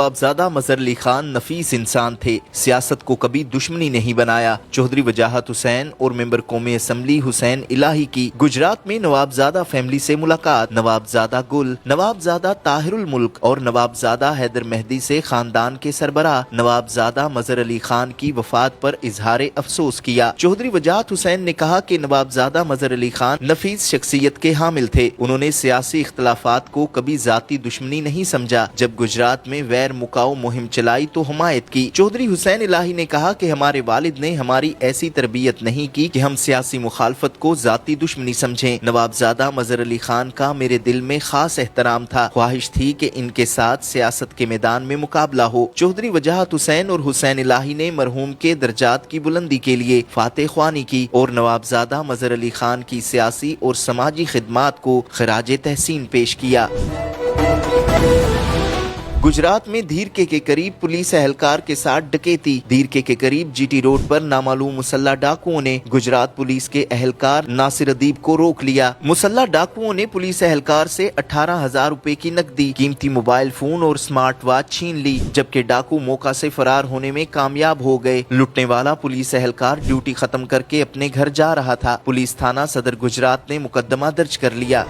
नवाबजादा मजहर अली खान नफीस इंसान थे, सियासत को कभी दुश्मनी नहीं बनाया। चौधरी वजाहत हुसैन और मेंबर कौमी असम्बली हुसैन इलाही की गुजरात में नवाबजादा फैमिली से मुलाकात। नवाबजादा गुल, नवाबजादा ताहिरुल मुल्क और नवाबजादा हैदर मेहदी से खानदान के सरबराह नवाबजादा मजहर अली खान की वफात पर इजहार अफसोस किया। चौधरी वजाहत हुसैन ने कहा कि नवाबजादा मजहर अली खान नफीस शख्सियत के हामिल थे। उन्होंने सियासी इख्तलाफात को कभी जाती दुश्मनी नहीं समझा। जब गुजरात में वैर मुकाओ मुहिम चलाई तो हिमायत की। चौधरी हुसैन इलाही ने कहा कि हमारे वालिद ने हमारी ऐसी तरबियत नहीं की कि हम सियासी मुखालफत को जाती दुश्मनी समझें। नवाबजादा मजहर अली खान का मेरे दिल में खास एहतराम था। ख्वाहिश थी कि इनके साथ सियासत के मैदान में मुकाबला हो। चौधरी वजाहत हुसैन और हुसैन इलाही ने मरहूम के दर्जात की बुलंदी के लिए फातह ख्वानी की और नवाबजादा मजहर अली खान की सियासी और समाजी खिदमात को खराज तहसीन पेश किया। गुजरात में धीरके के करीब पुलिस एहलकार के साथ डकैती। धीरके के करीब जीटी रोड पर नामालूम मुसल्ला डाकुओं ने गुजरात पुलिस के एहलकार नासिर अदीब को रोक लिया। मुसल्ला डाकुओं ने पुलिस एहलकार से 18,000 रुपए की नकदी, कीमती मोबाइल फोन और स्मार्ट वॉच छीन ली, जबकि डाकू मौका से फरार होने में कामयाब हो गए। लुटने वाला पुलिस एहलकार ड्यूटी खत्म करके अपने घर जा रहा था। पुलिस थाना सदर गुजरात ने मुकदमा दर्ज कर लिया।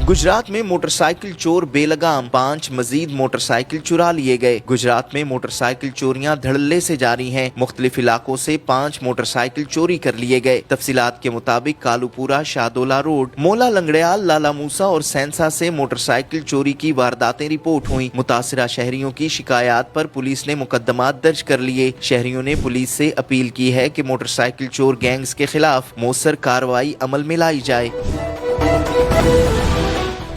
गुजरात में मोटरसाइकिल चोर बेलगाम, 5 मजीद मोटरसाइकिल चुरा लिए गए। गुजरात में मोटरसाइकिल चोरियां धड़ल्ले से जारी हैं। मुख्तलिफ इलाकों से 5 मोटरसाइकिल चोरी कर लिए गए। तफसीलात के मुताबिक कालूपुरा, शाहदोला रोड, मोला लंगड़ियाल, लाला मूसा और सैंसा से मोटरसाइकिल चोरी की वारदातें रिपोर्ट हुई। मुतासिरा शहरियों की शिकायत पर पुलिस ने मुकदमा दर्ज कर लिए। शहरियों ने पुलिस से अपील की है कि मोटरसाइकिल चोर गैंग्स के खिलाफ मौसर कार्रवाई अमल में लाई जाए।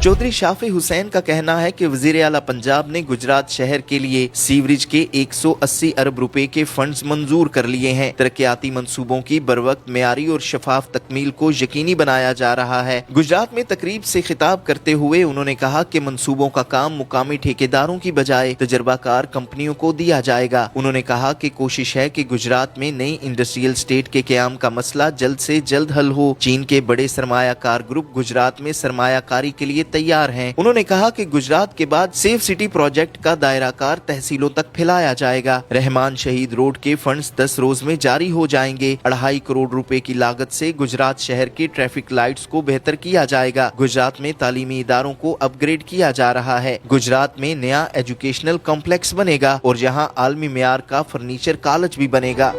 चौधरी शाफी हुसैन का कहना है कि वजीर आला पंजाब ने गुजरात शहर के लिए सीवरेज के 180 अरब रुपए के फंड्स मंजूर कर लिए हैं। तरक्याती मंसूबों की बरवक्त, मेयारी और शफाफ तकमील को यकीनी बनाया जा रहा है। गुजरात में तकरीब से खिताब करते हुए उन्होंने कहा कि मंसूबों का काम मुकामी ठेकेदारों की बजाय तजर्बाकार कंपनियों को दिया जाएगा। उन्होंने कहा कि कोशिश है कि गुजरात में नई इंडस्ट्रियल स्टेट के क़याम का मसला जल्द से जल्द हल हो। चीन के बड़े सरमायाकार ग्रुप गुजरात में सरमायाकारी के लिए तैयार हैं। उन्होंने कहा कि गुजरात के बाद सेफ सिटी प्रोजेक्ट का दायराकार तहसीलों तक फैलाया जाएगा। रहमान शहीद रोड के फंड्स 10 रोज में जारी हो जाएंगे। 2.5 करोड़ रुपए की लागत से गुजरात शहर की ट्रैफिक लाइट्स को बेहतर किया जाएगा। गुजरात में तालीमी इदारों को अपग्रेड किया जा रहा है। गुजरात में नया एजुकेशनल कॉम्प्लेक्स बनेगा और यहाँ आलमी मेयार का फर्नीचर कॉलेज भी बनेगा।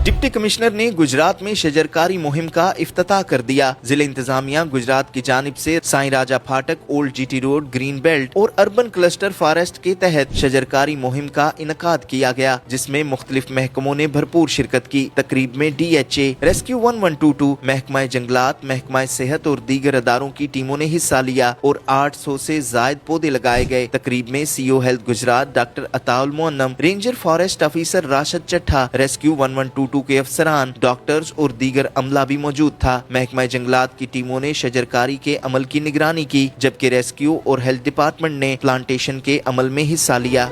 डिप्टी कमिश्नर ने गुजरात में शजरकारी मुहिम का इफ्तिताह कर दिया। जिला इंतजामिया गुजरात की जानिब से साईं राजा फाटक, old GT road, green belt और अर्बन क्लस्टर फॉरेस्ट के तहत शजरकारी मुहिम का इनकाद किया गया, जिसमें मुख्तलिफ महकमों ने भरपूर शिरकत की। तकरीब में DHA, रेस्क्यू 1122, महकमा जंगलात, महकमा सेहत और दीगर अदारों की टीमों ने हिस्सा लिया और 800 से जायद पौधे लगाए गए। तकरीब में CO health Gujrat doctor Ataul मोहन्नम, ranger forest officer Rashid Chattha, rescue 1122 के अफसरान, डॉक्टर्स और दीगर अमला भी मौजूद था। महकमा जंगलात की टीमों ने शजरकारी के अमल की निगरानी की, जबकि रेस्क्यू और हेल्थ डिपार्टमेंट ने प्लांटेशन के अमल में हिस्सा लिया।